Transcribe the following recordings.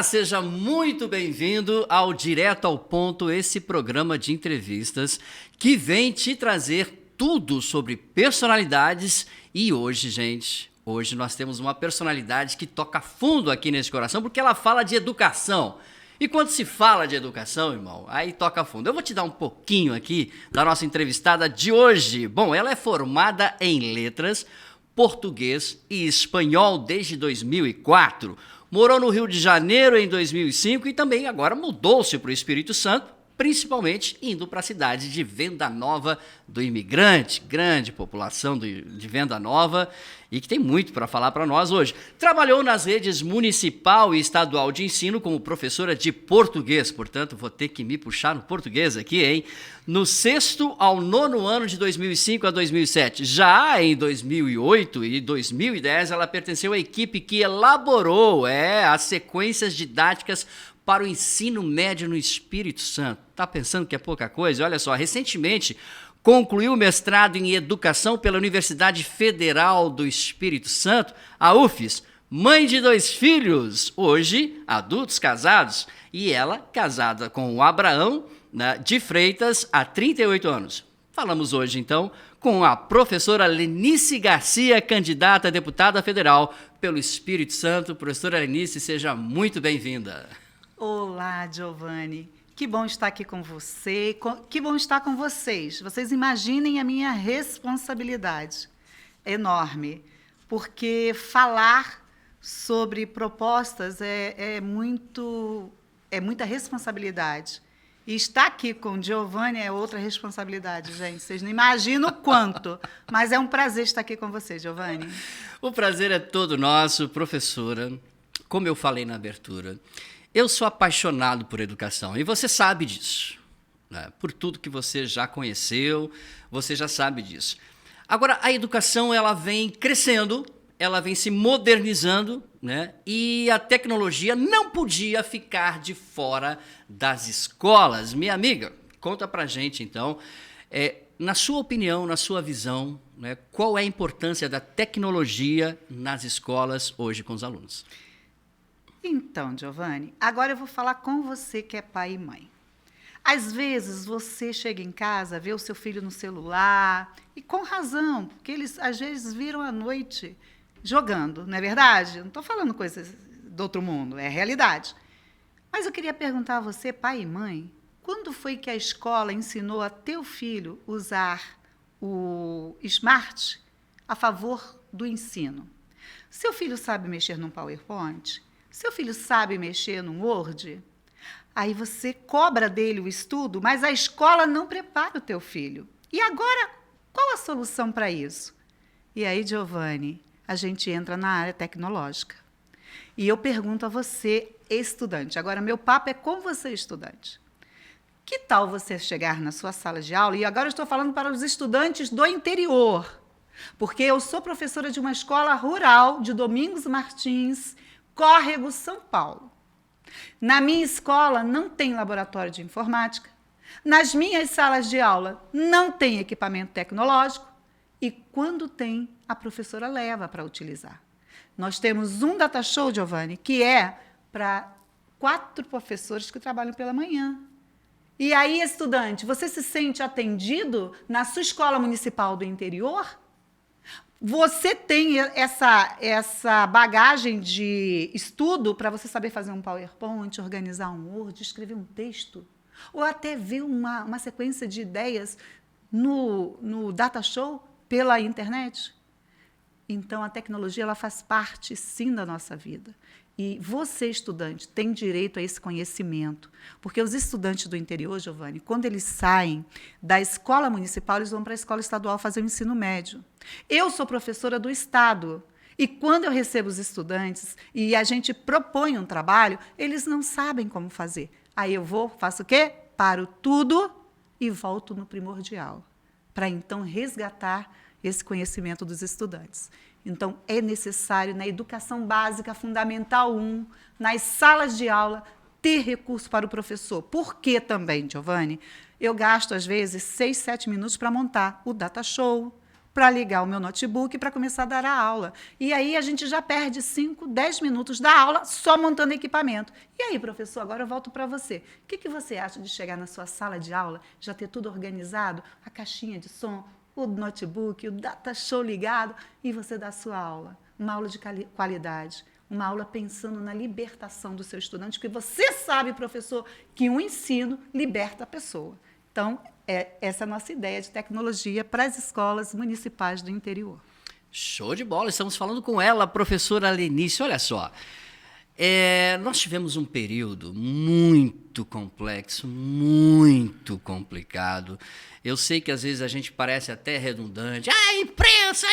Olá, seja muito bem-vindo ao Direto ao Ponto, esse programa de entrevistas que vem te trazer tudo sobre personalidades. E hoje, gente, hoje nós temos uma personalidade que toca fundo aqui nesse coração, porque ela fala de educação. E quando se fala de educação, irmão, aí toca fundo. Eu vou te dar um pouquinho aqui da nossa entrevistada de hoje. Bom, ela é formada em letras, português e espanhol desde 2004. Morou no Rio de Janeiro em 2005 e também agora mudou-se para o Espírito Santo, principalmente indo para a cidade de Venda Nova do Imigrante, grande população de Venda Nova e que tem muito para falar para nós hoje. Trabalhou nas redes municipal e estadual de ensino como professora de português, portanto vou ter que me puxar no português aqui, hein? No 6º ao 9º ano de 2005 a 2007. Já em 2008 e 2010 ela pertenceu à equipe que elaborou as sequências didáticas para o ensino médio no Espírito Santo. Tá pensando que é pouca coisa? Olha só, recentemente concluiu o mestrado em Educação pela Universidade Federal do Espírito Santo, a UFES, mãe de 2 filhos, hoje adultos casados, e ela casada com o Abraão de Freitas há 38 anos. Falamos hoje, então, com a professora Lenice Garcia, candidata a deputada federal pelo Espírito Santo. Professora Lenice, seja muito bem-vinda. Olá, Giovanni. Que bom estar aqui com você, que bom estar com vocês. Vocês imaginem a minha responsabilidade enorme, porque falar sobre propostas é muita responsabilidade. E estar aqui com o Giovanni é outra responsabilidade, gente. Vocês não imaginam o quanto, mas é um prazer estar aqui com você, Giovanni. O prazer é todo nosso, professora. Como eu falei na abertura, eu sou apaixonado por educação e você sabe disso, né? Por tudo que você já conheceu, você já sabe disso. Agora, a educação ela vem crescendo, ela vem se modernizando, né? E a tecnologia não podia ficar de fora das escolas. Minha amiga, conta pra gente então, na sua opinião, na sua visão, né, qual é a importância da tecnologia nas escolas hoje com os alunos? Então, Giovanni, agora eu vou falar com você que é pai e mãe. Às vezes você chega em casa, vê o seu filho no celular, e com razão, porque eles às vezes viram à noite jogando, não é verdade? Não estou falando coisas do outro mundo, é a realidade. Mas eu queria perguntar a você, pai e mãe, quando foi que a escola ensinou a teu filho usar o smart a favor do ensino? Seu filho sabe mexer num PowerPoint? Seu filho sabe mexer no Word? Aí você cobra dele o estudo, mas a escola não prepara o teu filho. E agora, qual a solução para isso? E aí, Giovanni, a gente entra na área tecnológica. E eu pergunto a você, estudante, agora meu papo é com você, estudante. Que tal você chegar na sua sala de aula, e agora eu estou falando para os estudantes do interior, porque eu sou professora de uma escola rural de Domingos Martins, Córrego, São Paulo. Na minha escola não tem laboratório de informática, nas minhas salas de aula não tem equipamento tecnológico e quando tem, a professora leva para utilizar. Nós temos um data show, Giovanni, que é para 4 professores que trabalham pela manhã. E aí, estudante, você se sente atendido na sua escola municipal do interior? Você tem essa bagagem de estudo para você saber fazer um PowerPoint, organizar um Word, escrever um texto, ou até ver uma sequência de ideias no data show pela internet? Então, a tecnologia ela faz parte, sim, da nossa vida. E você, estudante, tem direito a esse conhecimento. Porque os estudantes do interior, Giovanni, quando eles saem da escola municipal, eles vão para a escola estadual fazer o ensino médio. Eu sou professora do Estado. E quando eu recebo os estudantes e a gente propõe um trabalho, eles não sabem como fazer. Aí eu faço o quê? Paro tudo e volto no primordial, para então resgatar esse conhecimento dos estudantes. Então, é necessário, na educação básica, fundamental 1, nas salas de aula, ter recurso para o professor. Por que também, Giovanni? Eu gasto, às vezes, 6, 7 minutos para montar o data show, para ligar o meu notebook para começar a dar a aula. E aí a gente já perde 5, 10 minutos da aula só montando equipamento. E aí, professor, agora eu volto para você. O que você acha de chegar na sua sala de aula, já ter tudo organizado, a caixinha de som, o notebook, o data show ligado, e você dar a sua aula? Uma aula de qualidade, uma aula pensando na libertação do seu estudante, porque você sabe, professor, que o ensino liberta a pessoa. Então, essa é a nossa ideia de tecnologia para as escolas municipais do interior. Show de bola, estamos falando com ela, a professora Lenice. Olha só, nós tivemos um período muito complexo, muito complicado. Eu sei que às vezes a gente parece até redundante, a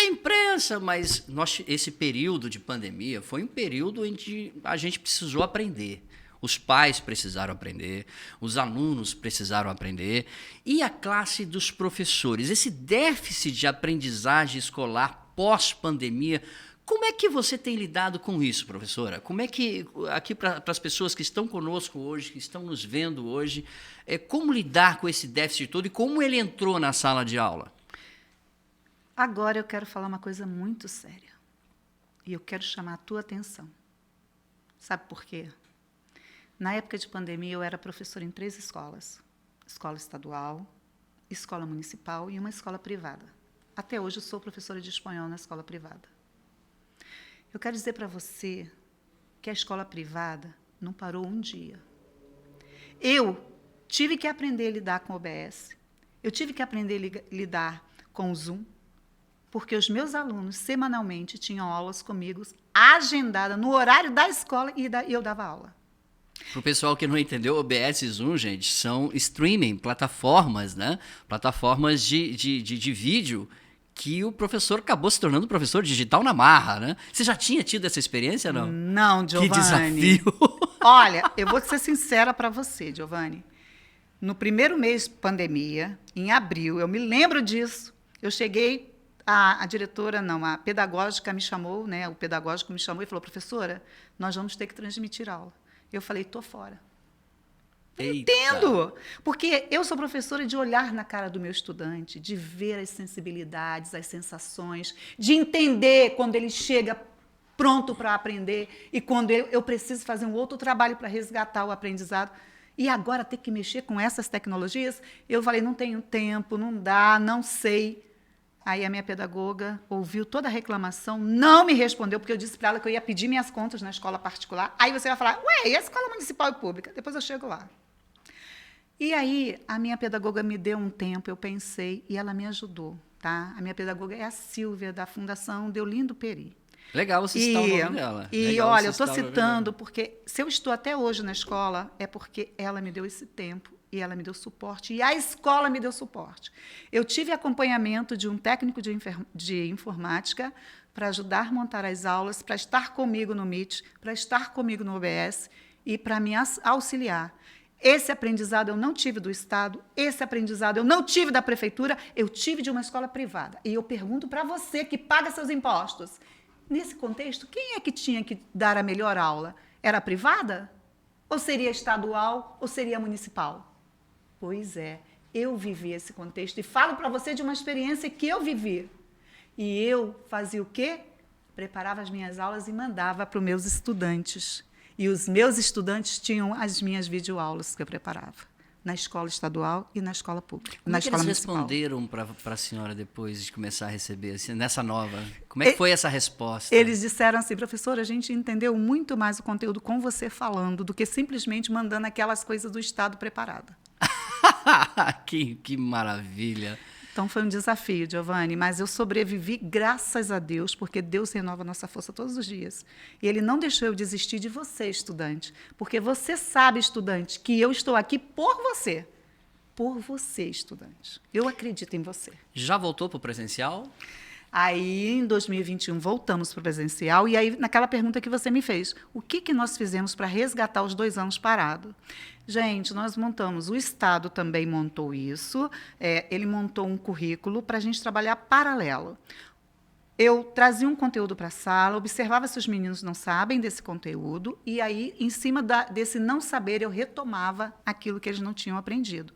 imprensa, mas esse período de pandemia foi um período em que a gente precisou aprender. Os pais precisaram aprender, os alunos precisaram aprender, e a classe dos professores. Esse déficit de aprendizagem escolar pós-pandemia, como é que você tem lidado com isso, professora? Como é que, aqui para as pessoas que estão conosco hoje, que estão nos vendo hoje, como lidar com esse déficit todo e como ele entrou na sala de aula? Agora eu quero falar uma coisa muito séria, e eu quero chamar a tua atenção. Sabe por quê? Na época de pandemia, eu era professora em 3 escolas. Escola estadual, escola municipal e uma escola privada. Até hoje, eu sou professora de espanhol na escola privada. Eu quero dizer para você que a escola privada não parou um dia. Eu tive que aprender a lidar com o OBS. Eu tive que aprender a lidar com o Zoom, porque os meus alunos, semanalmente, tinham aulas comigo, agendadas no horário da escola, e eu dava aula. Para o pessoal que não entendeu, OBS e Zoom, gente, são streaming, plataformas, né? Plataformas de vídeo que o professor acabou se tornando professor digital na marra, né? Você já tinha tido essa experiência, não? Não, Giovani. Que desafio! Olha, eu vou ser sincera para você, Giovani. No primeiro mês de pandemia, em abril, eu me lembro disso, eu cheguei, a diretora, não, a pedagógica me chamou, né? O pedagógico me chamou e falou, professora, nós vamos ter que transmitir aula. Eu falei, estou fora. Eita. Entendo, porque eu sou professora de olhar na cara do meu estudante, de ver as sensibilidades, as sensações, de entender quando ele chega pronto para aprender e quando eu preciso fazer um outro trabalho para resgatar o aprendizado. E agora ter que mexer com essas tecnologias, eu falei, não tenho tempo, não dá, não sei. Aí a minha pedagoga ouviu toda a reclamação, não me respondeu, porque eu disse para ela que eu ia pedir minhas contas na escola particular. Aí você vai falar, ué, e a escola municipal e pública? Depois eu chego lá. E aí a minha pedagoga me deu um tempo, eu pensei, e ela me ajudou. Tá? A minha pedagoga é a Sílvia, da Fundação Deolindo Peri. Legal você citar o nome dela. E olha, eu estou citando porque se eu estou até hoje na escola, é porque ela me deu esse tempo. E ela me deu suporte, e a escola me deu suporte. Eu tive acompanhamento de um técnico de informática para ajudar a montar as aulas, para estar comigo no Meet, para estar comigo no OBS e para me auxiliar. Esse aprendizado eu não tive do Estado, esse aprendizado eu não tive da prefeitura, eu tive de uma escola privada. E eu pergunto para você que paga seus impostos, nesse contexto, quem é que tinha que dar a melhor aula? Era a privada? Ou seria estadual? Ou seria municipal? Pois é, eu vivi esse contexto e falo para você de uma experiência que eu vivi. E eu fazia o quê? Preparava as minhas aulas e mandava para os meus estudantes. E os meus estudantes tinham as minhas videoaulas que eu preparava, na escola estadual e na escola pública. Como é que eles responderam para a senhora depois de começar a receber, assim, nessa nova? Como é que foi essa resposta? Eles disseram assim, professora, a gente entendeu muito mais o conteúdo com você falando do que simplesmente mandando aquelas coisas do Estado preparada. que maravilha. Então foi um desafio, Giovani, mas eu sobrevivi graças a Deus, porque Deus renova a nossa força todos os dias. E Ele não deixou eu desistir de você, estudante, porque você sabe, estudante, que eu estou aqui por você. Por você, estudante. Eu acredito em você. Já voltou para o presencial? Aí, em 2021, voltamos para o presencial. E aí, naquela pergunta que você me fez, o que nós fizemos para resgatar os 2 anos parados? Gente, nós montamos, o Estado também montou isso, ele montou um currículo para a gente trabalhar paralelo. Eu trazia um conteúdo para a sala, observava se os meninos não sabem desse conteúdo, e aí, em cima desse não saber, eu retomava aquilo que eles não tinham aprendido.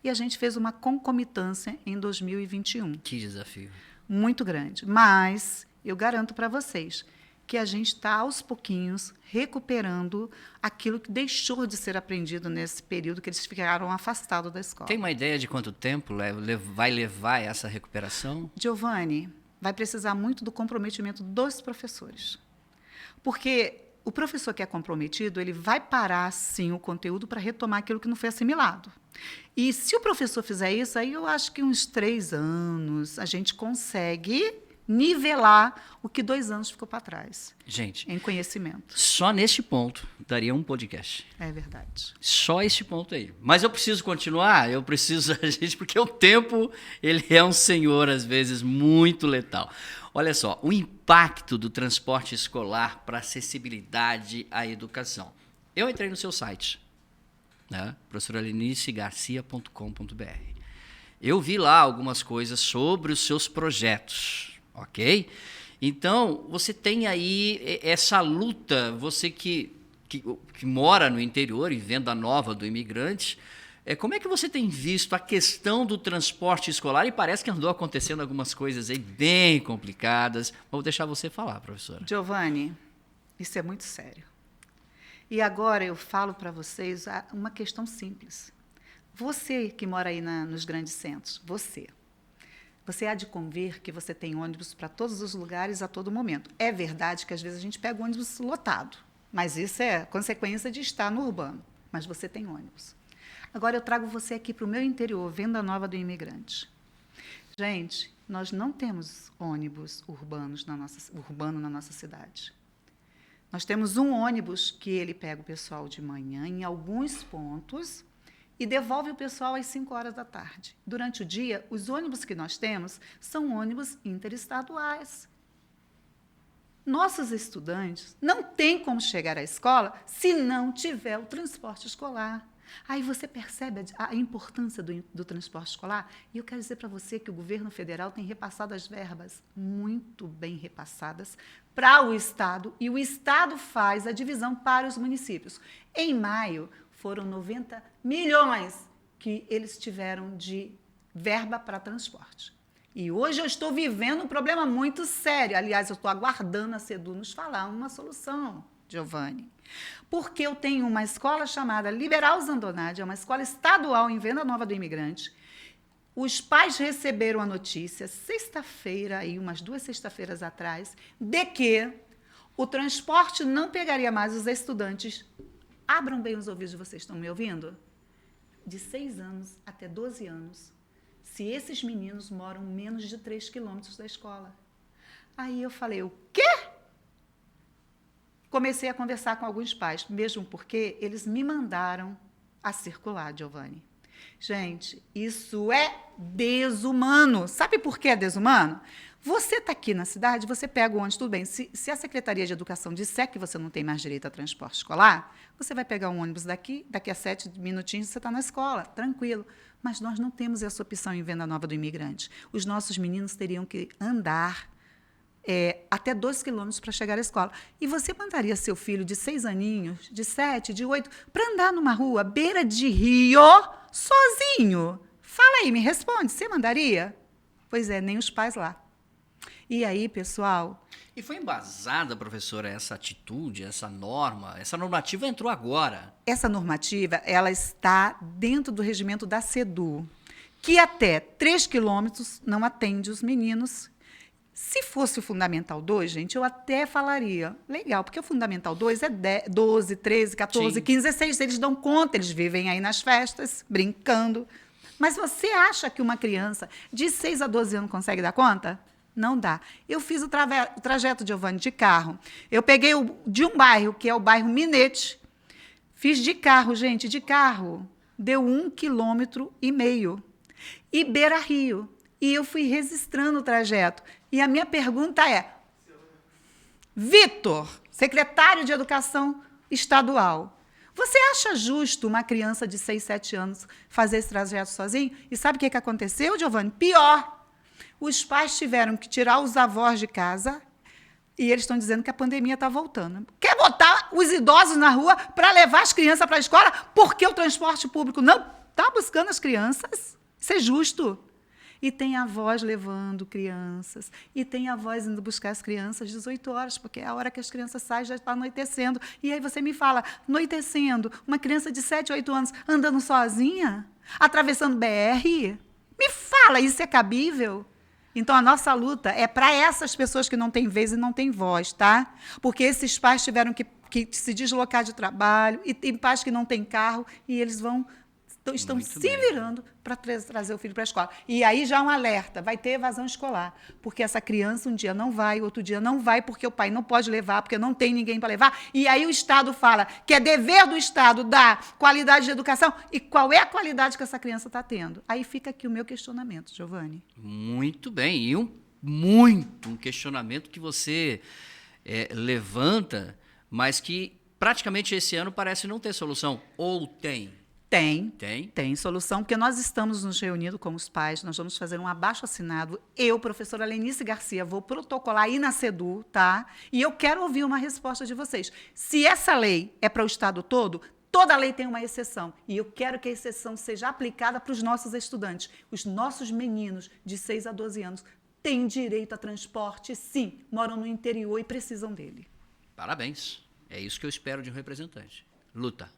E a gente fez uma concomitância em 2021. Que desafio. muito grande. Mas eu garanto para vocês que a gente está, aos pouquinhos, recuperando aquilo que deixou de ser aprendido nesse período que eles ficaram afastados da escola. Tem uma ideia de quanto tempo vai levar essa recuperação? Giovanni, vai precisar muito do comprometimento dos professores. Porque o professor que é comprometido, ele vai parar, sim, o conteúdo para retomar aquilo que não foi assimilado. E se o professor fizer isso, aí eu acho que uns 3 anos a gente consegue nivelar o que 2 anos ficou para trás. Gente, em conhecimento. Só neste ponto daria um podcast. É verdade. Só este ponto aí. Mas eu preciso continuar, gente, porque o tempo, ele é um senhor, às vezes, muito letal. Olha só, o impacto do transporte escolar para acessibilidade à educação. Eu entrei no seu site, né? professoralenicegarcia.com.br. Eu vi lá algumas coisas sobre os seus projetos, ok? Então, você tem aí essa luta, você que mora no interior e Venda Nova do imigrante, como é que você tem visto a questão do transporte escolar? E parece que andou acontecendo algumas coisas aí bem complicadas. Vou deixar você falar, professora. Giovanni, isso é muito sério. E agora eu falo para vocês uma questão simples. Você que mora aí nos grandes centros, você há de convir que você tem ônibus para todos os lugares a todo momento. É verdade que às vezes a gente pega o ônibus lotado, mas isso é consequência de estar no urbano. Mas você tem ônibus. Agora eu trago você aqui para o meu interior, Venda Nova do Imigrante. Gente, nós não temos ônibus urbano na nossa cidade. Nós temos um ônibus que ele pega o pessoal de manhã em alguns pontos e devolve o pessoal às 5 horas da tarde. Durante o dia, os ônibus que nós temos são ônibus interestaduais. Nossos estudantes não têm como chegar à escola se não tiver o transporte escolar. Aí você percebe a importância do transporte escolar? E eu quero dizer para você que o governo federal tem repassado as verbas muito bem repassadas para o Estado, e o Estado faz a divisão para os municípios. Em maio, foram 90 milhões que eles tiveram de verba para transporte. E hoje eu estou vivendo um problema muito sério. Aliás, eu estou aguardando a CEDU nos falar uma solução, Giovanni. Porque eu tenho uma escola chamada Liberal Zandonade, é uma escola estadual em Venda Nova do Imigrante. Os pais receberam a notícia sexta-feira, aí umas 2 sexta-feiras atrás, de que o transporte não pegaria mais os estudantes. Abram bem os ouvidos, vocês estão me ouvindo? De 6 anos até 12 anos. Se esses meninos moram menos de 3 quilômetros da escola. Aí eu falei, o quê? Comecei a conversar com alguns pais, mesmo porque eles me mandaram a circular, Giovanni. Gente, isso é desumano. Sabe por que é desumano? Você está aqui na cidade, você pega o ônibus, tudo bem. Se a Secretaria de Educação disser que você não tem mais direito a transporte escolar, você vai pegar um ônibus daqui a 7 minutinhos você está na escola, tranquilo. Mas nós não temos essa opção em Venda Nova do Imigrante. Os nossos meninos teriam que andar até 2 quilômetros para chegar à escola. E você mandaria seu filho de 6 aninhos, de 7, de 8, para andar numa rua, beira de rio, sozinho? Fala aí, me responde, você mandaria? Pois é, nem os pais lá. E aí, pessoal... E foi embasada, professora, essa atitude, essa norma? Essa normativa entrou agora. Essa normativa, ela está dentro do regimento da CEDU, que até 3 quilômetros não atende os meninos. Se fosse o Fundamental 2, gente, eu até falaria, legal, porque o Fundamental 2 é 12, 13, 14, Sim. 15, 16, eles dão conta, eles vivem aí nas festas, brincando. Mas você acha que uma criança de 6 a 12 anos consegue dar conta? Não dá. Eu fiz o trajeto, Giovanni, de carro. Eu peguei de um bairro, que é o bairro Minete, fiz de carro, gente, de carro, deu 1,5 quilômetro. E Beira-Rio. E eu fui registrando o trajeto. E a minha pergunta é, Vitor, secretário de Educação Estadual, você acha justo uma criança de 6, 7 anos fazer esse trajeto sozinho? E sabe o que aconteceu, Giovanni? Pior. Os pais tiveram que tirar os avós de casa e eles estão dizendo que a pandemia está voltando. Quer botar os idosos na rua para levar as crianças para a escola porque o transporte público não está buscando as crianças? Isso é justo. E tem avós levando crianças, e tem avós indo buscar as crianças às 18 horas, porque é a hora que as crianças saem, já está anoitecendo. E aí você me fala, anoitecendo, uma criança de 7, 8 anos andando sozinha, atravessando BR? Me fala, isso é cabível? Então, a nossa luta é para essas pessoas que não têm vez e não têm voz, tá? Porque esses pais tiveram que se deslocar de trabalho, e tem pais que não têm carro, e eles estão Muito se bem. virando para trazer o filho para a escola. E aí já é um alerta, vai ter evasão escolar, porque essa criança um dia não vai, outro dia não vai, porque o pai não pode levar, porque não tem ninguém para levar, e aí o Estado fala que é dever do Estado dar qualidade de educação, e qual é a qualidade que essa criança está tendo? Aí fica aqui o meu questionamento, Giovani. Muito bem. E um questionamento que você levanta, mas que praticamente esse ano parece não ter solução. Ou tem? Tem Solução, porque nós estamos nos reunindo com os pais, nós vamos fazer um abaixo-assinado. Eu, professora Lenice Garcia, vou protocolar aí na CEDU, tá? E eu quero ouvir uma resposta de vocês. Se essa lei é para o Estado todo, toda lei tem uma exceção. E eu quero que a exceção seja aplicada para os nossos estudantes. Os nossos meninos de 6 a 12 anos têm direito a transporte, sim, moram no interior e precisam dele. Parabéns. É isso que eu espero de um representante. Luta.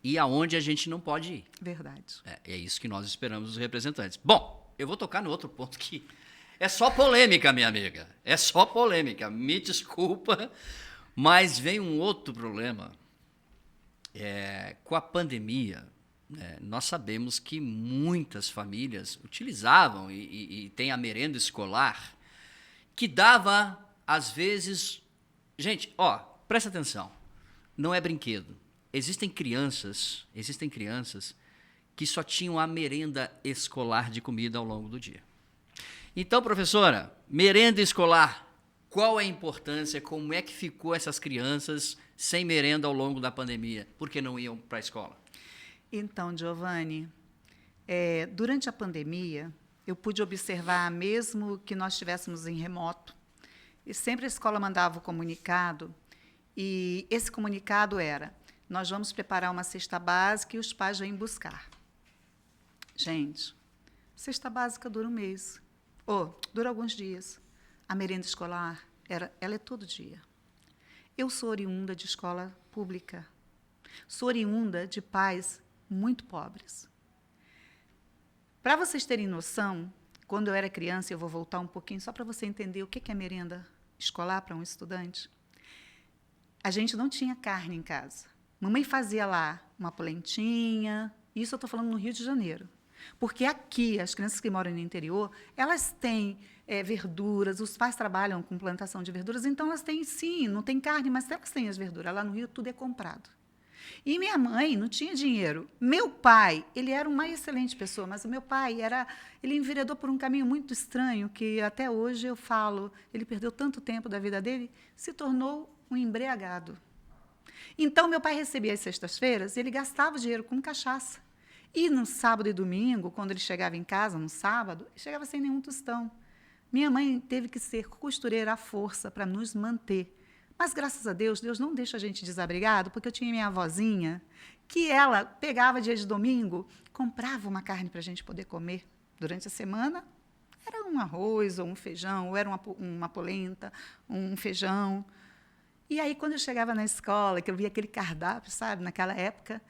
E aonde a gente não pode ir. Verdade. É isso que nós esperamos dos representantes. Bom, eu vou tocar no outro ponto que é só polêmica, minha amiga. É só polêmica. Me desculpa, mas vem um outro problema. Com a pandemia, nós sabemos que muitas famílias utilizavam e tem a merenda escolar, que dava, às vezes... Gente, presta atenção. Não é brinquedo. Existem crianças que só tinham a merenda escolar de comida ao longo do dia. Então, professora, merenda escolar, qual é a importância? Como é que ficou essas crianças sem merenda ao longo da pandemia? Por que não iam para a escola? Então, Giovani, durante a pandemia, eu pude observar, mesmo que nós estivéssemos em remoto, e sempre a escola mandava o comunicado, e esse comunicado era: nós vamos preparar uma cesta básica e os pais vêm buscar. Gente, cesta básica dura um mês, dura alguns dias. A merenda escolar, ela é todo dia. Eu sou oriunda de escola pública, sou oriunda de pais muito pobres. Para vocês terem noção, quando eu era criança, eu vou voltar um pouquinho só para você entender o que é merenda escolar para um estudante. A gente não tinha carne em casa. Mamãe fazia lá uma polentinha, isso eu estou falando no Rio de Janeiro. Porque aqui, as crianças que moram no interior, elas têm verduras, os pais trabalham com plantação de verduras, então elas têm, sim, não tem carne, mas elas têm as verduras. Lá no Rio, tudo é comprado. E minha mãe não tinha dinheiro. Meu pai, ele era uma excelente pessoa, mas o meu pai ele enveredou por um caminho muito estranho, que até hoje eu falo, ele perdeu tanto tempo da vida dele, se tornou um embriagado. Então, meu pai recebia as sextas-feiras e ele gastava o dinheiro com cachaça. E no sábado e domingo, quando ele chegava em casa, no sábado, chegava sem nenhum tostão. Minha mãe teve que ser costureira à força para nos manter. Mas, graças a Deus, Deus não deixa a gente desabrigado, porque eu tinha minha avózinha, que ela pegava dia de domingo, comprava uma carne para a gente poder comer durante a semana. Era um arroz ou um feijão, ou era uma polenta, um feijão. E aí, quando eu chegava na escola, que eu via aquele cardápio, sabe, naquela época,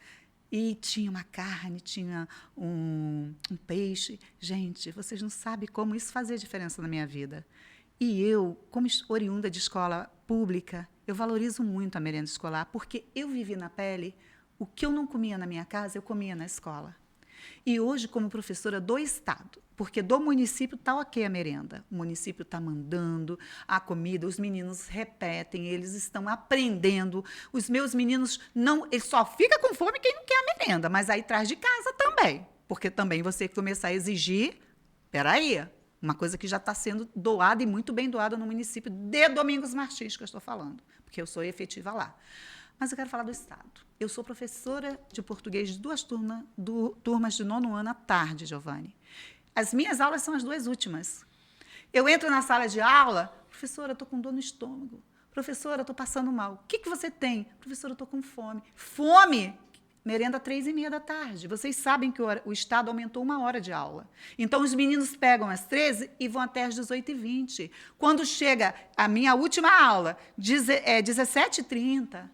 e tinha uma carne, tinha um peixe. Gente, vocês não sabem como isso fazia diferença na minha vida. E eu, como oriunda de escola pública, eu valorizo muito a merenda escolar, porque eu vivi na pele o que eu não comia na minha casa, eu comia na escola. E hoje, como professora do Estado, porque do município está ok a merenda, o município está mandando a comida, os meninos repetem, eles estão aprendendo, os meus meninos eles só ficam com fome quem não quer a merenda, mas aí traz de casa também, porque também você começar a exigir, uma coisa que já está sendo doada e muito bem doada no município de Domingos Martins, que eu estou falando, porque eu sou efetiva lá. Mas eu quero falar do Estado. Eu sou professora de português de duas turmas de 9º ano à tarde, Giovani. As minhas aulas são as 2 últimas. Eu entro na sala de aula, professora, eu estou com dor no estômago. Professora, eu estou passando mal. O que você tem? Professora, eu estou com fome. Fome? merenda 3h30 da tarde. Vocês sabem que o Estado aumentou 1 hora de aula. Então, os meninos pegam às 13 e vão até às 18h20. Quando chega a minha última aula, 17h30,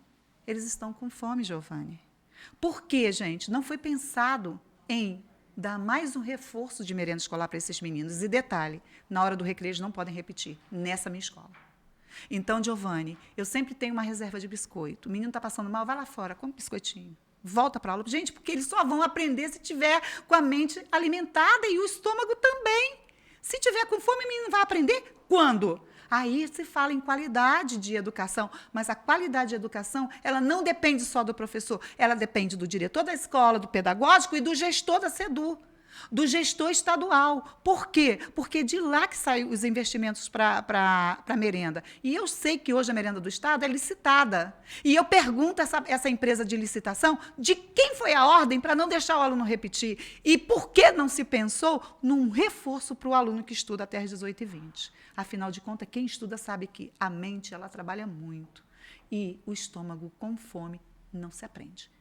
eles estão com fome, Giovani. Por quê, gente? Não foi pensado em dar mais um reforço de merenda escolar para esses meninos. E detalhe, na hora do recreio eles não podem repetir, nessa minha escola. Então, Giovani, eu sempre tenho uma reserva de biscoito. O menino está passando mal, vai lá fora, come biscoitinho. Volta para a aula. Gente, porque eles só vão aprender se tiver com a mente alimentada e o estômago também. Se tiver com fome, o menino vai aprender quando? Aí se fala em qualidade de educação, mas a qualidade de educação, ela não depende só do professor, ela depende do diretor da escola, do pedagógico e do gestor da SEDU, do gestor estadual. Por quê? Porque de lá que saem os investimentos para a merenda. E eu sei que hoje a merenda do Estado é licitada. E eu pergunto a essa empresa de licitação de quem foi a ordem para não deixar o aluno repetir. E por que não se pensou num reforço para o aluno que estuda até às 18h20. Afinal de contas, quem estuda sabe que a mente ela trabalha muito. E o estômago com fome não se aprende.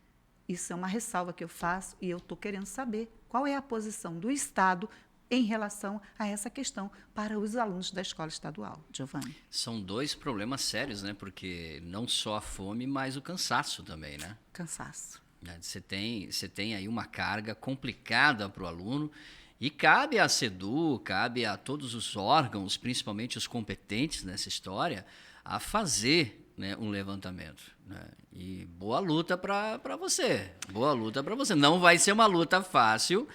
Isso é uma ressalva que eu faço e eu estou querendo saber qual é a posição do Estado em relação a essa questão para os alunos da escola estadual. Giovani. São 2 problemas sérios, né? Porque não só a fome, mas o cansaço também, né? Cansaço. Você tem aí uma carga complicada para o aluno e cabe à SEDU, cabe a todos os órgãos, principalmente os competentes nessa história, a fazer, né, um levantamento, né? E boa luta para você. Boa luta para você. Não vai ser uma luta fácil,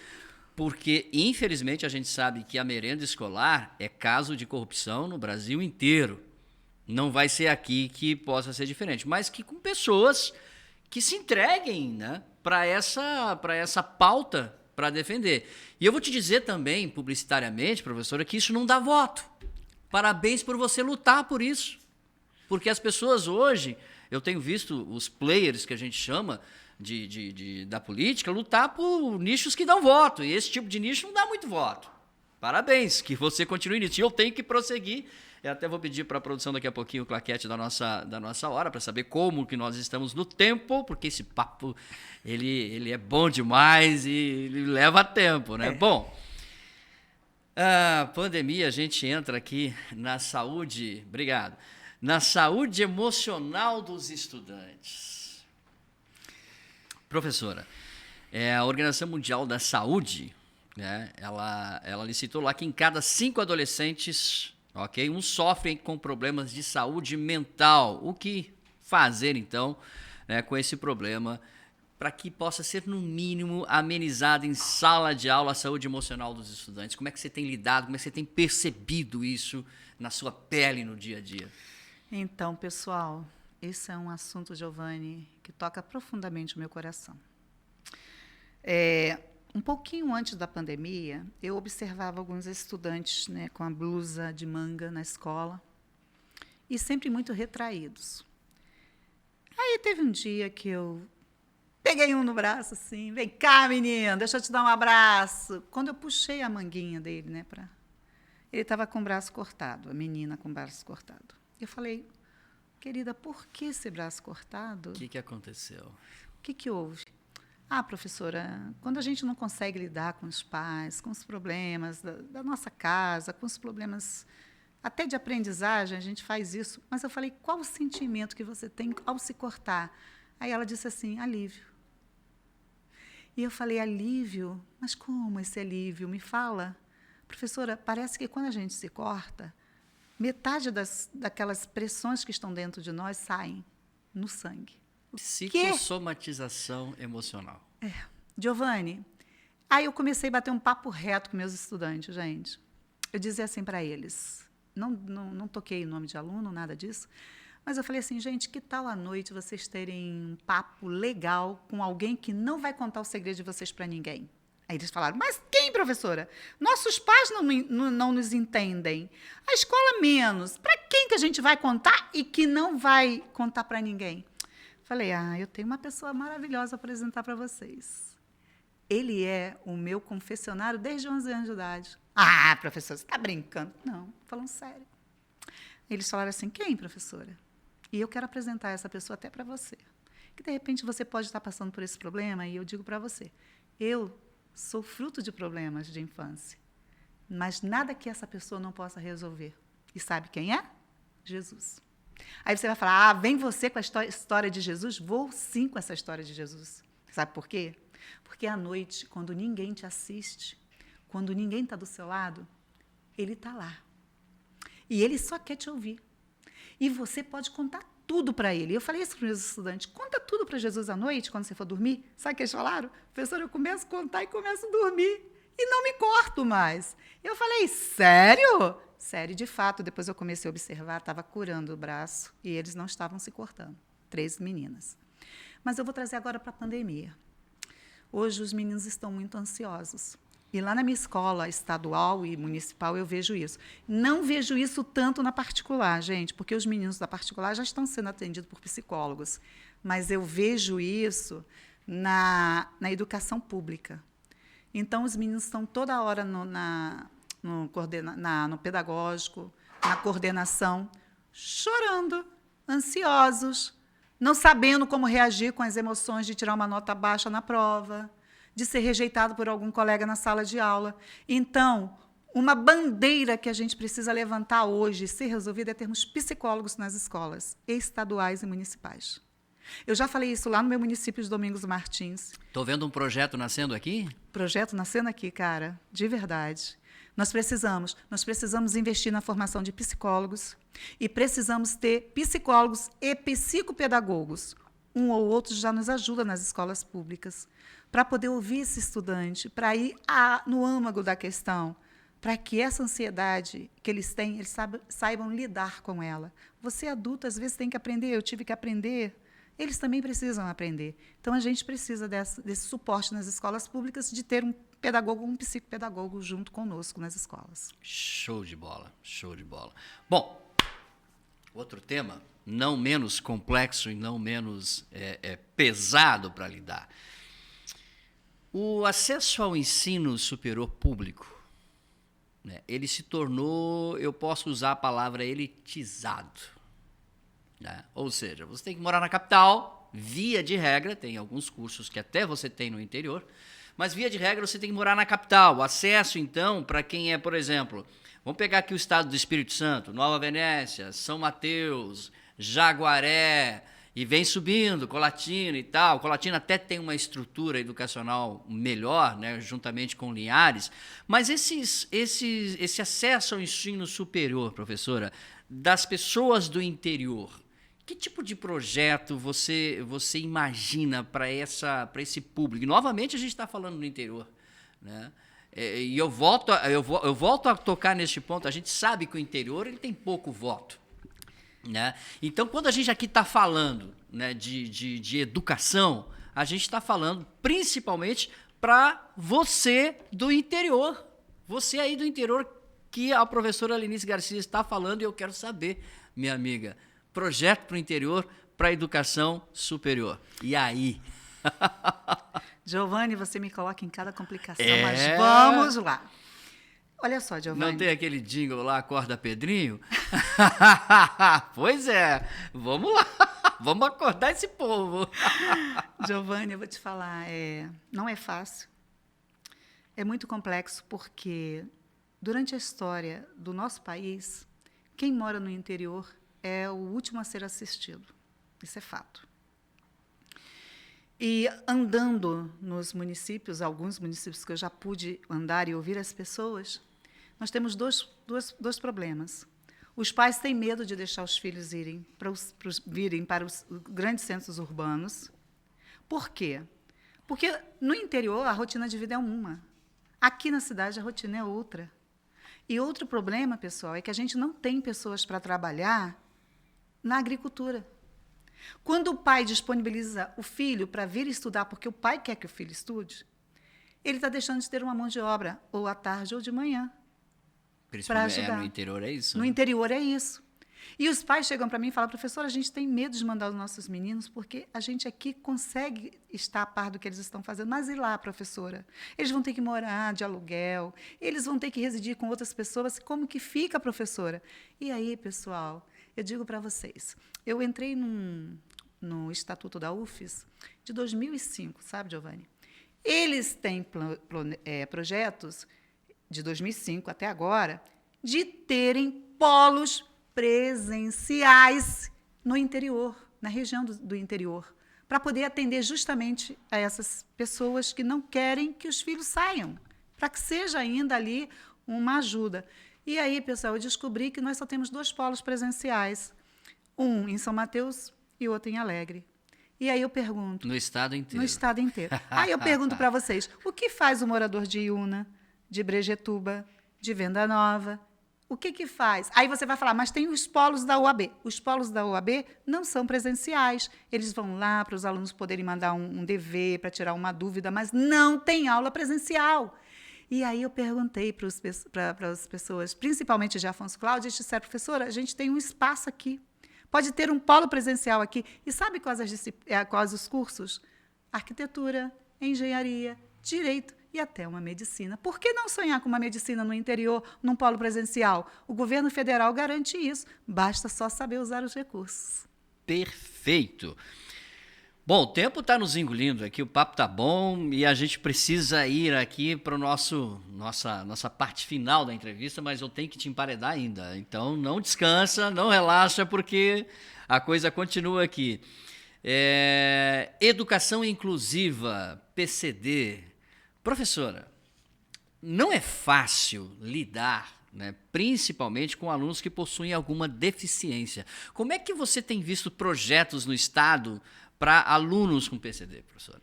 porque, infelizmente, a gente sabe que a merenda escolar é caso de corrupção no Brasil inteiro. Não vai ser aqui que possa ser diferente, mas que com pessoas que se entreguem, né, para essa pauta para defender. E eu vou te dizer também, publicitariamente, professora, que isso não dá voto. Parabéns por você lutar por isso. Porque as pessoas hoje, eu tenho visto os players que a gente chama da política lutar por nichos que dão voto. E esse tipo de nicho não dá muito voto. Parabéns, que você continue nisso. E eu tenho que prosseguir. Eu até vou pedir para a produção daqui a pouquinho o claquete da nossa hora, para saber como que nós estamos no tempo, porque esse papo ele é bom demais e ele leva tempo, né? Bom, a pandemia, a gente entra aqui na saúde... Obrigado. Na saúde emocional dos estudantes. Professora, a Organização Mundial da Saúde, né, ela licitou lá que em cada 5 adolescentes, um sofrem com problemas de saúde mental. O que fazer, então, né, com esse problema para que possa ser, no mínimo, amenizada em sala de aula a saúde emocional dos estudantes? Como é que você tem lidado, como é que você tem percebido isso na sua pele no dia a dia? Então, pessoal, esse é um assunto, Giovani, que toca profundamente o meu coração. Um pouquinho antes da pandemia, eu observava alguns estudantes, né, com a blusa de manga na escola e sempre muito retraídos. Aí teve um dia que eu peguei um no braço assim, vem cá, menino, deixa eu te dar um abraço. Quando eu puxei a manguinha dele, né, ele estava com o braço cortado, a menina com o braço cortado. Eu falei, querida, por que esse braço cortado? O que aconteceu? O que houve? Professora, quando a gente não consegue lidar com os pais, com os problemas da nossa casa, com os problemas até de aprendizagem, a gente faz isso. Mas eu falei, qual o sentimento que você tem ao se cortar? Aí ela disse assim, alívio. E eu falei, alívio? Mas como esse alívio? Me fala. Professora, parece que quando a gente se corta, metade daquelas pressões que estão dentro de nós saem no sangue. Psicossomatização emocional. Giovani, aí eu comecei a bater um papo reto com meus estudantes, gente. Eu dizia assim para eles, não toquei o nome de aluno, nada disso, mas eu falei assim, gente, que tal à noite vocês terem um papo legal com alguém que não vai contar o segredo de vocês para ninguém? Aí eles falaram, mas quem, professora? Nossos pais não nos entendem. A escola menos. Para quem que a gente vai contar e que não vai contar para ninguém? Falei, eu tenho uma pessoa maravilhosa para apresentar para vocês. Ele é o meu confessionário desde 11 anos de idade. Professora, você está brincando? Não, falando sério. Eles falaram assim, quem, professora? E eu quero apresentar essa pessoa até para você. que de repente você pode estar passando por esse problema, e eu digo para você, eu sou fruto de problemas de infância, mas nada que essa pessoa não possa resolver. E sabe quem é? Jesus. Aí você vai falar, vem você com a história de Jesus? Vou sim com essa história de Jesus. Sabe por quê? Porque à noite, quando ninguém te assiste, quando ninguém está do seu lado, ele está lá. E ele só quer te ouvir. E você pode contar tudo para ele. Eu falei isso para os meus estudantes, conta tudo para Jesus à noite, quando você for dormir. Sabe o que eles falaram? Professor, eu começo a contar e começo a dormir. E não me corto mais. Eu falei, sério? Sério, de fato. Depois eu comecei a observar, estava curando o braço e eles não estavam se cortando. 3 meninas. Mas eu vou trazer agora para a pandemia. Hoje os meninos estão muito ansiosos. E lá na minha escola estadual e municipal eu vejo isso. Não vejo isso tanto na particular, gente, porque os meninos da particular já estão sendo atendidos por psicólogos. Mas eu vejo isso na educação pública. Então, os meninos estão toda hora no pedagógico, na coordenação, chorando, ansiosos, não sabendo como reagir com as emoções de tirar uma nota baixa na prova, de ser rejeitado por algum colega na sala de aula. Então, uma bandeira que a gente precisa levantar hoje e ser resolvida é termos psicólogos nas escolas estaduais e municipais. Eu já falei isso lá no meu município de Domingos Martins. Estou vendo um projeto nascendo aqui? Projeto nascendo aqui, cara, de verdade. Nós precisamos investir na formação de psicólogos e precisamos ter psicólogos e psicopedagogos. Um ou outro já nos ajuda nas escolas públicas, para poder ouvir esse estudante, para ir no âmago da questão, para que essa ansiedade que eles têm, eles saibam lidar com ela. Você, adulto, às vezes tem que aprender, eu tive que aprender, eles também precisam aprender. Então, a gente precisa desse suporte nas escolas públicas, de ter um pedagogo, um psicopedagogo junto conosco nas escolas. Show de bola, show de bola. Bom, outro tema, não menos complexo e não menos pesado para lidar. O acesso ao ensino superior público, né, ele se tornou, eu posso usar a palavra elitizado. Né? Ou seja, você tem que morar na capital, via de regra, tem alguns cursos que até você tem no interior, mas via de regra você tem que morar na capital. O acesso, então, para quem é, por exemplo, vamos pegar aqui o estado do Espírito Santo, Nova Venécia, São Mateus, Jaguaré, e vem subindo, Colatina e tal. Colatina até tem uma estrutura educacional melhor, né, juntamente com Linhares, mas esse acesso ao ensino superior, professora, das pessoas do interior, que tipo de projeto você imagina para esse público? E, novamente, a gente está falando no interior, né? E eu volto a tocar neste ponto. A gente sabe que o interior ele tem pouco voto. Né? Então, quando a gente aqui está falando, né, de educação, a gente está falando principalmente para você do interior. Você aí do interior que a professora Lenice Garcia está falando, e eu quero saber, minha amiga, projeto para o interior, para a educação superior. E aí? Giovanni, você me coloca em cada complicação, mas vamos lá. Olha só, Giovanni. Não tem aquele jingle lá, Acorda Pedrinho? Pois é, vamos lá, vamos acordar esse povo. Giovanni, eu vou te falar, não é fácil, é muito complexo, porque durante a história do nosso país, quem mora no interior é o último a ser assistido, isso é fato. E andando nos municípios, alguns municípios que eu já pude andar e ouvir as pessoas, nós temos dois problemas. Os pais têm medo de deixar os filhos virem para os grandes centros urbanos. Por quê? Porque no interior a rotina de vida é uma. Aqui na cidade a rotina é outra. E outro problema, pessoal, é que a gente não tem pessoas para trabalhar na agricultura. Quando o pai disponibiliza o filho para vir estudar, porque o pai quer que o filho estude, ele está deixando de ter uma mão de obra, ou à tarde ou de manhã, para ajudar. No interior é isso? No né? interior é isso. E os pais chegam para mim e falam, professora, a gente tem medo de mandar os nossos meninos, porque a gente aqui consegue estar a par do que eles estão fazendo. Mas e lá, professora? Eles vão ter que morar de aluguel, eles vão ter que residir com outras pessoas. Como que fica, professora? E aí, pessoal, eu digo para vocês, eu entrei no Estatuto da UFES de 2005, sabe, Giovanni? Eles têm projetos de 2005 até agora de terem polos presenciais no interior, na região do interior, para poder atender justamente a essas pessoas que não querem que os filhos saiam, para que seja ainda ali uma ajuda. E aí, pessoal, eu descobri que nós só temos 2 polos presenciais, um em São Mateus e outro em Alegre. E aí eu pergunto... No estado inteiro. No estado inteiro. Aí eu pergunto para vocês, o que faz o morador de Iuna, de Brejetuba, de Venda Nova? O que faz? Aí você vai falar, mas tem os polos da UAB. Os polos da UAB não são presenciais. Eles vão lá para os alunos poderem mandar um dever, para tirar uma dúvida, mas não tem aula presencial. E aí eu perguntei para as pessoas, principalmente de Afonso Cláudio, eles disseram, professora, a gente tem um espaço aqui. Pode ter um polo presencial aqui. E sabe quais os cursos? Arquitetura, engenharia, direito e até uma medicina. Por que não sonhar com uma medicina no interior, num polo presencial? O governo federal garante isso. Basta só saber usar os recursos. Perfeito. Bom, o tempo está nos engolindo aqui, o papo está bom e a gente precisa ir aqui para a nossa parte final da entrevista, mas eu tenho que te emparedar ainda. Então, não descansa, não relaxa, porque a coisa continua aqui. Educação inclusiva, PCD. Professora, não é fácil lidar, né, principalmente com alunos que possuem alguma deficiência. Como é que você tem visto projetos no Estado para alunos com PCD, professora?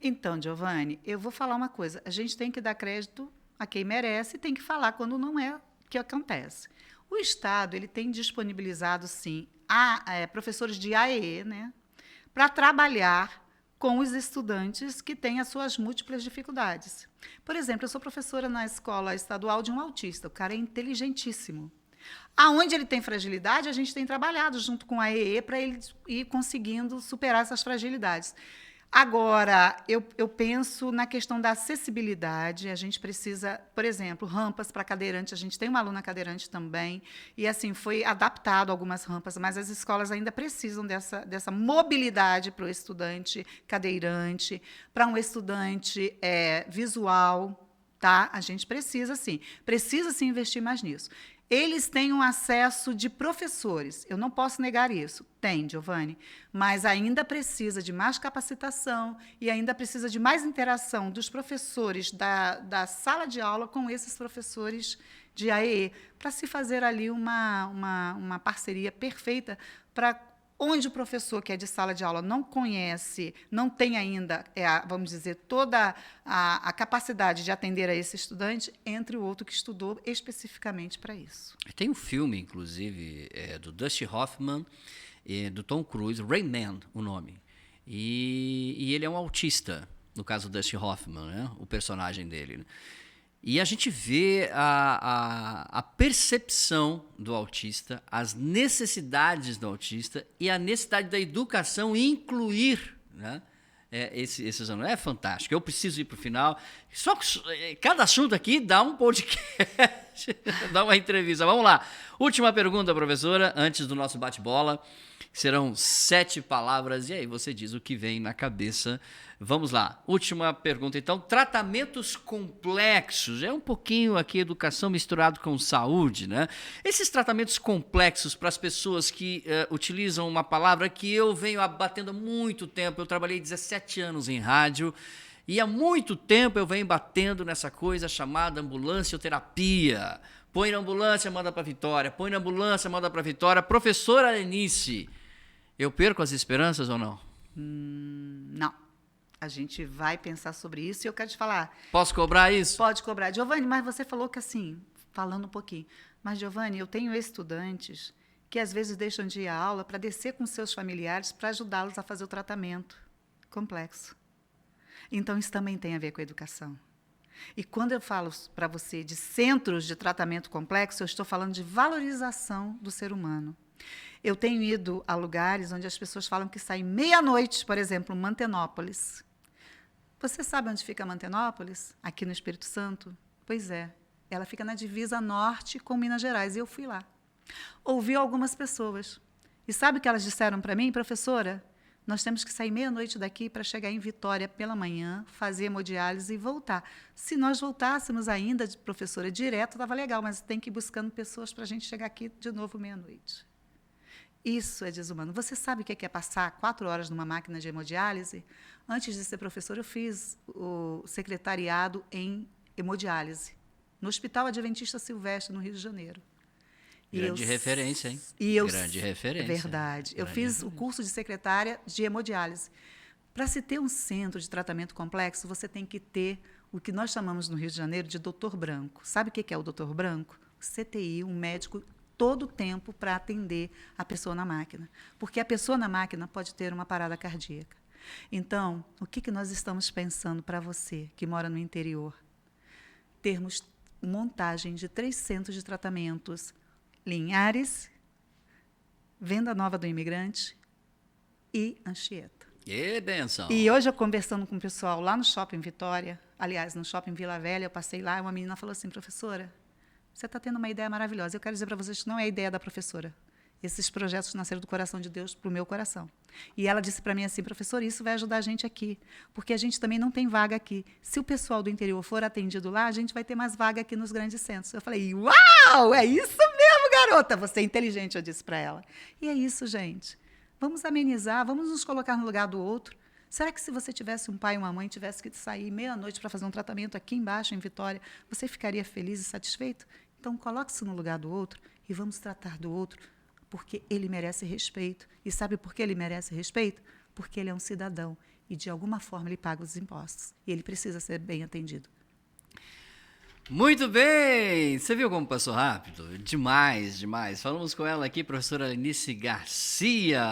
Então, Giovanni, eu vou falar uma coisa. A gente tem que dar crédito a quem merece e tem que falar quando não é o que acontece. O Estado ele tem disponibilizado, sim, professores de AEE, né, para trabalhar com os estudantes que têm as suas múltiplas dificuldades. Por exemplo, eu sou professora na escola estadual de um autista. O cara é inteligentíssimo. Aonde ele tem fragilidade, a gente tem trabalhado junto com a EE para ele ir conseguindo superar essas fragilidades. Agora, eu penso na questão da acessibilidade. A gente precisa, por exemplo, rampas para cadeirante. A gente tem uma aluna cadeirante também. E, assim, foi adaptado algumas rampas, mas as escolas ainda precisam dessa mobilidade para o estudante cadeirante, para um estudante visual. Tá? A gente precisa sim investir mais nisso. Eles têm um acesso de professores, eu não posso negar isso. Tem, Giovanni, mas ainda precisa de mais capacitação e ainda precisa de mais interação dos professores da sala de aula com esses professores de AEE, para se fazer ali uma parceria perfeita para onde o professor que é de sala de aula não conhece, não tem ainda, vamos dizer, toda a capacidade de atender a esse estudante, entre o outro que estudou especificamente para isso. Tem um filme, inclusive, do Dustin Hoffman e do Tom Cruise, Rain Man, o nome. E ele é um autista, no caso do Dustin Hoffman, né? O personagem dele, né? E a gente vê a percepção do autista, as necessidades do autista e a necessidade da educação incluir, né, esses alunos. É fantástico. Eu preciso ir para o final. Só que cada assunto aqui dá um podcast, dá uma entrevista. Vamos lá. Última pergunta, professora, antes do nosso bate-bola. Serão 7 palavras e aí você diz o que vem na cabeça. Vamos lá. Última pergunta, então. Tratamentos complexos. É um pouquinho aqui educação misturado com saúde, né? Esses tratamentos complexos para as pessoas que utilizam uma palavra que eu venho batendo há muito tempo. Eu trabalhei 17 anos em rádio e há muito tempo eu venho batendo nessa coisa chamada ambulancioterapia. Põe na ambulância, manda para Vitória. Põe na ambulância, manda para Vitória. Professora Lenice, eu perco as esperanças ou não? Não. A gente vai pensar sobre isso e eu quero te falar. Posso cobrar isso? Pode cobrar. Giovanni, mas você falou que assim, falando um pouquinho. Mas, Giovanni, eu tenho estudantes que às vezes deixam de ir à aula para descer com seus familiares para ajudá-los a fazer o tratamento complexo. Então, isso também tem a ver com a educação. E quando eu falo para você de centros de tratamento complexo, eu estou falando de valorização do ser humano. Eu tenho ido a lugares onde as pessoas falam que saem meia-noite, por exemplo, Mantenópolis. Você sabe onde fica Mantenópolis? Aqui no Espírito Santo? Pois é, ela fica na divisa norte com Minas Gerais, e eu fui lá. Ouvi algumas pessoas. E sabe o que elas disseram para mim, professora? Nós temos que sair meia-noite daqui para chegar em Vitória pela manhã, fazer hemodiálise e voltar. Se nós voltássemos ainda, professora, direto, estava legal, mas tem que ir buscando pessoas para a gente chegar aqui de novo meia-noite. Isso é desumano. Você sabe o que é passar 4 horas numa máquina de hemodiálise? Antes de ser professora, eu fiz o secretariado em hemodiálise, no Hospital Adventista Silvestre, no Rio de Janeiro. Grande referência, hein? Grande referência. Verdade. Eu fiz o curso de secretária de hemodiálise. Para se ter um centro de tratamento complexo, você tem que ter o que nós chamamos no Rio de Janeiro de doutor branco. Sabe o que é o doutor branco? O CTI, um médico todo o tempo para atender a pessoa na máquina. Porque a pessoa na máquina pode ter uma parada cardíaca. Então, o que nós estamos pensando para você que mora no interior? Termos montagem de 3 centros de tratamentos: Linhares, Venda Nova do Imigrante e Anchieta. Que benção! E hoje, eu conversando com o pessoal lá no Shopping Vitória, aliás, no Shopping Vila Velha, eu passei lá, uma menina falou assim: professora, você está tendo uma ideia maravilhosa. Eu quero dizer para vocês que não é a ideia da professora. Esses projetos nasceram do coração de Deus para o meu coração. E ela disse para mim assim: professora, isso vai ajudar a gente aqui, porque a gente também não tem vaga aqui. Se o pessoal do interior for atendido lá, a gente vai ter mais vaga aqui nos grandes centros. Eu falei: uau, é isso mesmo, garota, você é inteligente, eu disse para ela. E é isso, gente. Vamos amenizar, vamos nos colocar no lugar do outro. Será que se você tivesse um pai e uma mãe, tivesse que sair meia-noite para fazer um tratamento aqui embaixo, em Vitória, você ficaria feliz e satisfeito? Então, coloque-se no lugar do outro e vamos tratar do outro, porque ele merece respeito. E sabe por que ele merece respeito? Porque ele é um cidadão e, de alguma forma, ele paga os impostos. E ele precisa ser bem atendido. Muito bem! Você viu como passou rápido? Demais, demais. Falamos com ela aqui, professora Lenice Garcia.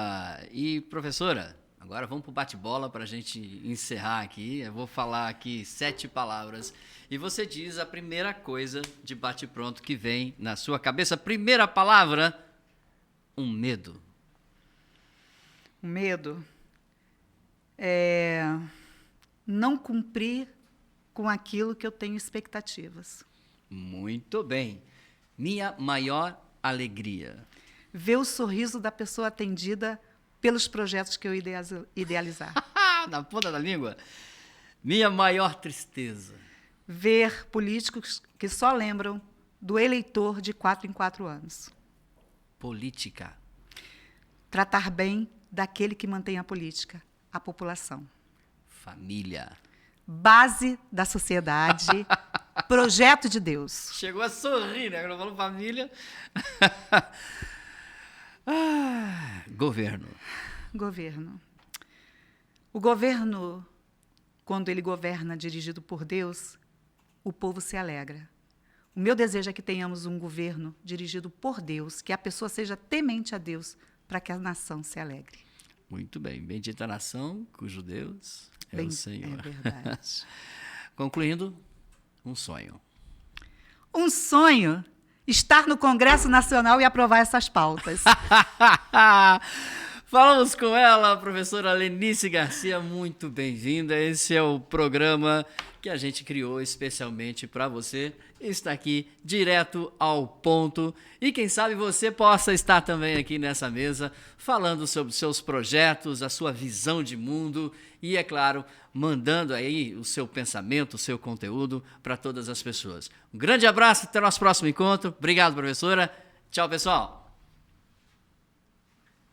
E, professora, agora vamos para o bate-bola para a gente encerrar aqui. Eu vou falar aqui 7 palavras e você diz a primeira coisa de bate-pronto que vem na sua cabeça. Primeira palavra: um medo. O medo é não cumprir com aquilo que eu tenho expectativas. Muito bem. Minha maior alegria. Ver o sorriso da pessoa atendida pelos projetos que eu idealizar. Na ponta da língua. Minha maior tristeza. Ver políticos que só lembram do eleitor de 4 em 4 anos. Política. Tratar bem daquele que mantém a política, a população. Família. Base da sociedade, projeto de Deus. Chegou a sorrir, né? Quando eu falo família. Governo. Governo. O governo, quando ele governa dirigido por Deus, o povo se alegra. O meu desejo é que tenhamos um governo dirigido por Deus, que a pessoa seja temente a Deus, para que a nação se alegre. Muito bem. Bendita a nação, cujo Deus é o Senhor. É verdade. Concluindo, um sonho. Um sonho: estar no Congresso Nacional e aprovar essas pautas. Falamos com ela, a professora Lenice Garcia, muito bem-vinda. Esse é o programa que a gente criou especialmente para você. Está aqui direto ao ponto. E quem sabe você possa estar também aqui nessa mesa falando sobre seus projetos, a sua visão de mundo e, é claro, mandando aí o seu pensamento, o seu conteúdo para todas as pessoas. Um grande abraço, até o nosso próximo encontro. Obrigado, professora. Tchau, pessoal.